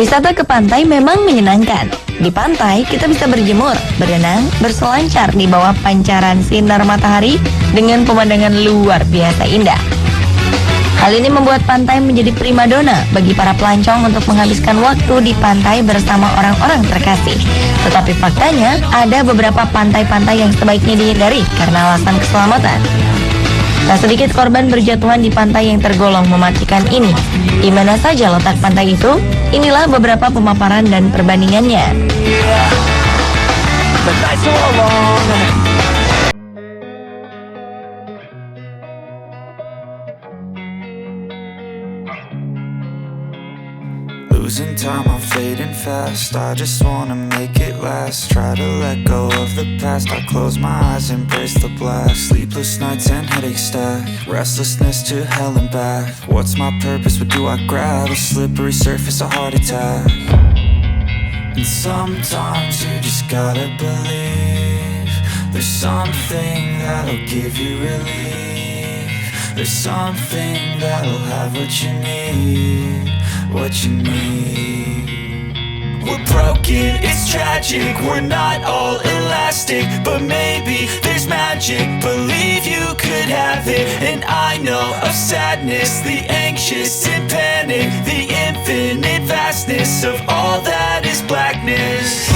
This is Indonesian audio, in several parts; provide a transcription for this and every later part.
Wisata ke pantai memang menyenangkan. Di pantai, kita bisa berjemur, berenang, berselancar di bawah pancaran sinar matahari dengan pemandangan luar biasa indah. Hal ini membuat pantai menjadi primadona bagi para pelancong untuk menghabiskan waktu di pantai bersama orang-orang terkasih. Tetapi faktanya, ada beberapa pantai-pantai yang sebaiknya dihindari karena alasan keselamatan. Tak sedikit korban berjatuhan di pantai yang tergolong mematikan ini. Di mana saja letak pantai itu? Inilah beberapa pemaparan dan perbandingannya. Losing time, I'm fading fast. I just wanna make it last. Try to let go of the past. I close my eyes, embrace the blast. Sleepless nights and headaches stack. Restlessness to hell and back. What's my purpose? What do I grab? A slippery surface, a heart attack. And sometimes you just gotta believe there's something that'll give you relief. There's something that'll have what you need. What you need. We're broken, it's tragic. We're not all elastic, but maybe there's magic. Believe you could have it. And I know of sadness, the anxious and panic, the infinite vastness of all that is blackness.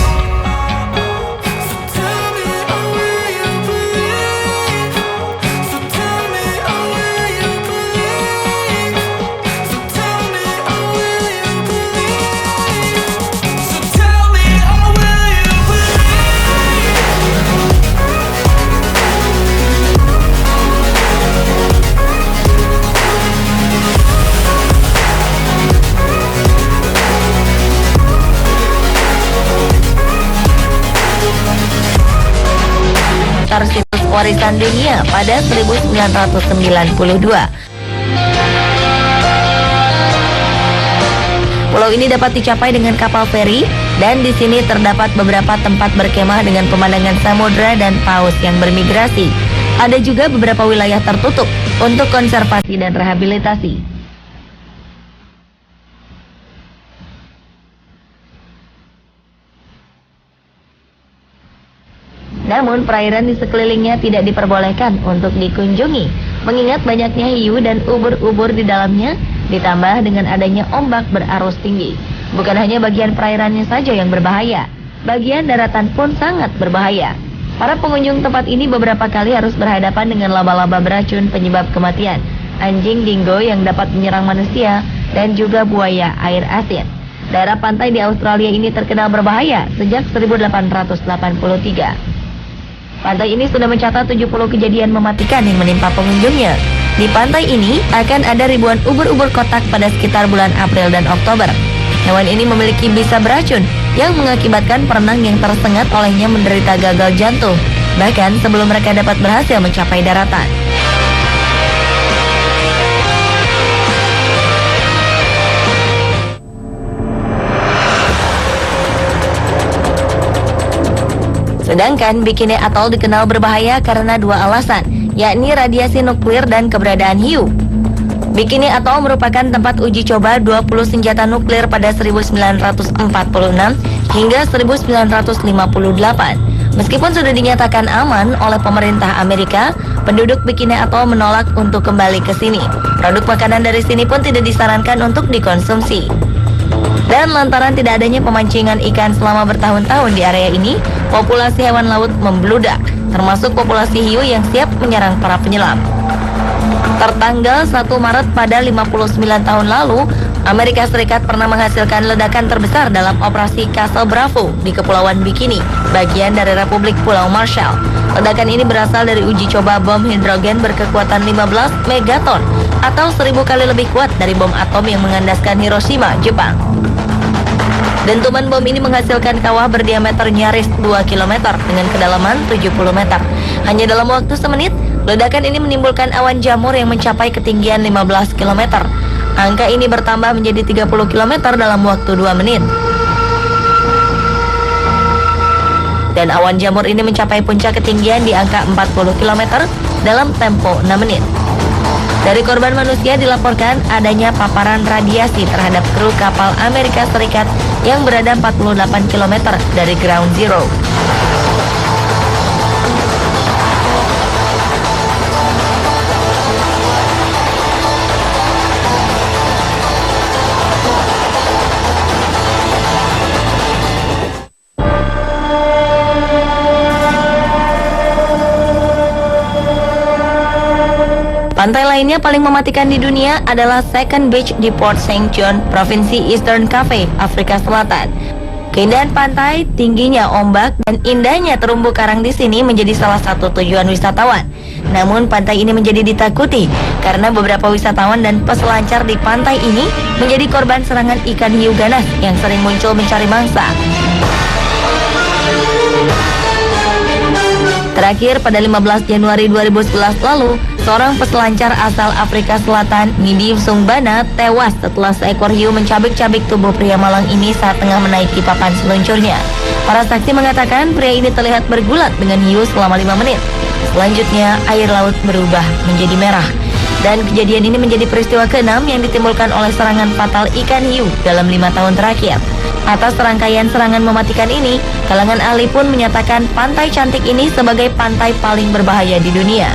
Situs warisan dunia pada 1992. Pulau ini dapat dicapai dengan kapal feri dan di sini terdapat beberapa tempat berkemah dengan pemandangan samudra dan paus yang bermigrasi. Ada juga beberapa wilayah tertutup untuk konservasi dan rehabilitasi. Namun perairan di sekelilingnya tidak diperbolehkan untuk dikunjungi, mengingat banyaknya hiu dan ubur-ubur di dalamnya, ditambah dengan adanya ombak berarus tinggi. Bukan hanya bagian perairannya saja yang berbahaya, bagian daratan pun sangat berbahaya. Para pengunjung tempat ini beberapa kali harus berhadapan dengan laba-laba beracun penyebab kematian, anjing dingo yang dapat menyerang manusia, dan juga buaya air asin. Daerah pantai di Australia ini terkenal berbahaya sejak 1883. Pantai ini sudah mencatat 70 kejadian mematikan yang menimpa pengunjungnya. Di pantai ini akan ada ribuan ubur-ubur kotak pada sekitar bulan April dan Oktober. Hewan ini memiliki bisa beracun yang mengakibatkan perenang yang tersengat olehnya menderita gagal jantung, bahkan sebelum mereka dapat berhasil mencapai daratan. Sedangkan Bikini Atoll dikenal berbahaya karena dua alasan, yakni radiasi nuklir dan keberadaan hiu. Bikini Atoll merupakan tempat uji coba 20 senjata nuklir pada 1946 hingga 1958. Meskipun sudah dinyatakan aman oleh pemerintah Amerika, penduduk Bikini Atoll menolak untuk kembali ke sini. Produk makanan dari sini pun tidak disarankan untuk dikonsumsi. Dan lantaran tidak adanya pemancingan ikan selama bertahun-tahun di area ini, populasi hewan laut membludak, termasuk populasi hiu yang siap menyerang para penyelam. Tertanggal 1 Maret pada 59 tahun lalu, Amerika Serikat pernah menghasilkan ledakan terbesar dalam operasi Castle Bravo di Kepulauan Bikini, bagian dari Republik Pulau Marshall. Ledakan ini berasal dari uji coba bom hidrogen berkekuatan 15 megaton atau 1000 kali lebih kuat dari bom atom yang mengandaskan Hiroshima, Jepang. Dentuman bom ini menghasilkan kawah berdiameter nyaris 2 km dengan kedalaman 70 meter. Hanya dalam waktu semenit, ledakan ini menimbulkan awan jamur yang mencapai ketinggian 15 km. Angka ini bertambah menjadi 30 km dalam waktu 2 menit. Dan awan jamur ini mencapai puncak ketinggian di angka 40 km dalam tempo 6 menit. Dari korban manusia dilaporkan adanya paparan radiasi terhadap kru kapal Amerika Serikat yang berada 48 km dari Ground Zero. Pantai lainnya paling mematikan di dunia adalah Second Beach di Port Saint John, Provinsi Eastern Cape, Afrika Selatan. Keindahan pantai, tingginya ombak, dan indahnya terumbu karang di sini menjadi salah satu tujuan wisatawan. Namun pantai ini menjadi ditakuti karena beberapa wisatawan dan peselancar di pantai ini menjadi korban serangan ikan hiu ganas yang sering muncul mencari mangsa. Terakhir, pada 15 Januari 2011 lalu, seorang peselancar asal Afrika Selatan, Ngidi Sungbana, tewas setelah seekor hiu mencabik-cabik tubuh pria malang ini saat tengah menaiki papan seluncurnya. Para saksi mengatakan pria ini terlihat bergulat dengan hiu selama 5 menit. Selanjutnya, air laut berubah menjadi merah. Dan kejadian ini menjadi peristiwa ke-6 yang ditimbulkan oleh serangan fatal ikan hiu dalam 5 tahun terakhir. Atas serangkaian serangan mematikan ini, kalangan ahli pun menyatakan pantai cantik ini sebagai pantai paling berbahaya di dunia.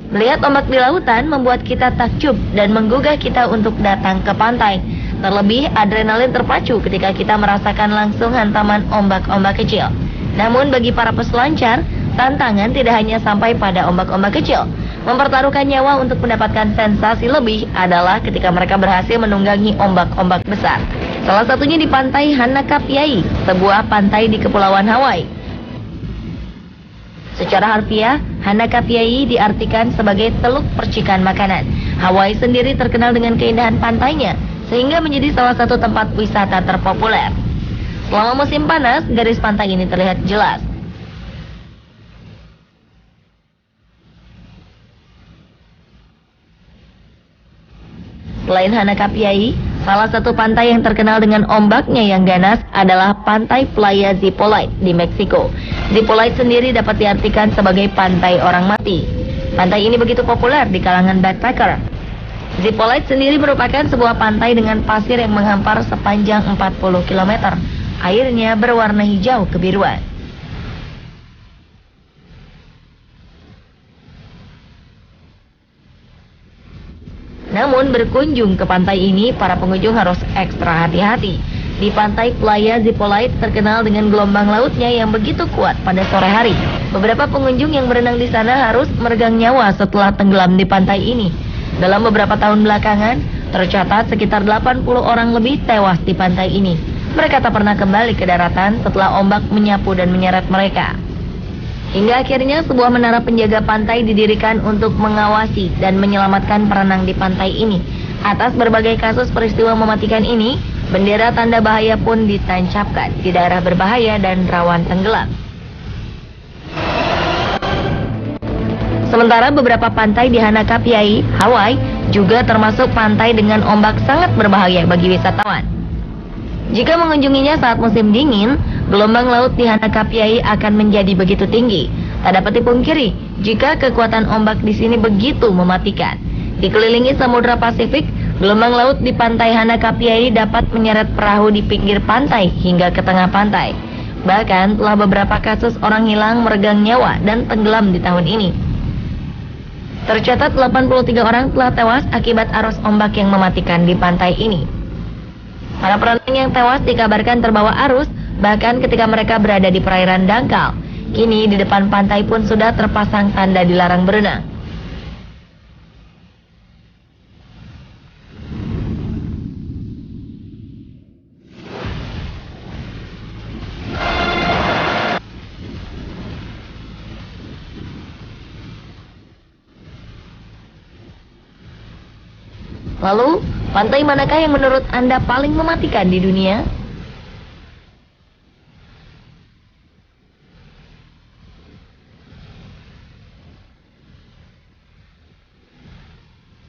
Melihat ombak di lautan membuat kita takjub dan menggugah kita untuk datang ke pantai. Terlebih, adrenalin terpacu ketika kita merasakan langsung hantaman ombak-ombak kecil. Namun bagi para peselancar, tantangan tidak hanya sampai pada ombak-ombak kecil. Mempertaruhkan nyawa untuk mendapatkan sensasi lebih adalah ketika mereka berhasil menunggangi ombak-ombak besar. Salah satunya di pantai Hanakapiai, sebuah pantai di Kepulauan Hawaii. Secara harfiah, Hanakapiai diartikan sebagai teluk percikan makanan. Hawaii sendiri terkenal dengan keindahan pantainya, sehingga menjadi salah satu tempat wisata terpopuler. Selama musim panas, garis pantai ini terlihat jelas. Selain Hanakapiai, salah satu pantai yang terkenal dengan ombaknya yang ganas adalah Pantai Playa Zipolite di Meksiko. Zipolite sendiri dapat diartikan sebagai pantai orang mati. Pantai ini begitu populer di kalangan backpacker. Zipolite sendiri merupakan sebuah pantai dengan pasir yang menghampar sepanjang 40 km. Airnya berwarna hijau kebiruan. Namun berkunjung ke pantai ini, para pengunjung harus ekstra hati-hati. Di pantai Playa Zipolite terkenal dengan gelombang lautnya yang begitu kuat pada sore hari. Beberapa pengunjung yang berenang di sana harus meregang nyawa setelah tenggelam di pantai ini. Dalam beberapa tahun belakangan, tercatat sekitar 80 orang lebih tewas di pantai ini. Mereka tak pernah kembali ke daratan setelah ombak menyapu dan menyeret mereka. Hingga akhirnya sebuah menara penjaga pantai didirikan untuk mengawasi dan menyelamatkan perenang di pantai ini. Atas berbagai kasus peristiwa mematikan ini, bendera tanda bahaya pun ditancapkan di daerah berbahaya dan rawan tenggelam. Sementara beberapa pantai di Hanakapiai, Hawaii, juga termasuk pantai dengan ombak sangat berbahaya bagi wisatawan. Jika mengunjunginya saat musim dingin, gelombang laut di Hanakapiai akan menjadi begitu tinggi. Tak dapat dipungkiri jika kekuatan ombak di sini begitu mematikan. Dikelilingi Samudra Pasifik, gelombang laut di pantai Hanakapiai dapat menyeret perahu di pinggir pantai hingga ke tengah pantai. Bahkan telah beberapa kasus orang hilang, meregang nyawa, dan tenggelam di tahun ini. Tercatat 83 orang telah tewas akibat arus ombak yang mematikan di pantai ini. Para perenang yang tewas dikabarkan terbawa arus, bahkan ketika mereka berada di perairan dangkal. Kini di depan pantai pun sudah terpasang tanda dilarang berenang. Lalu, pantai manakah yang menurut Anda paling mematikan di dunia?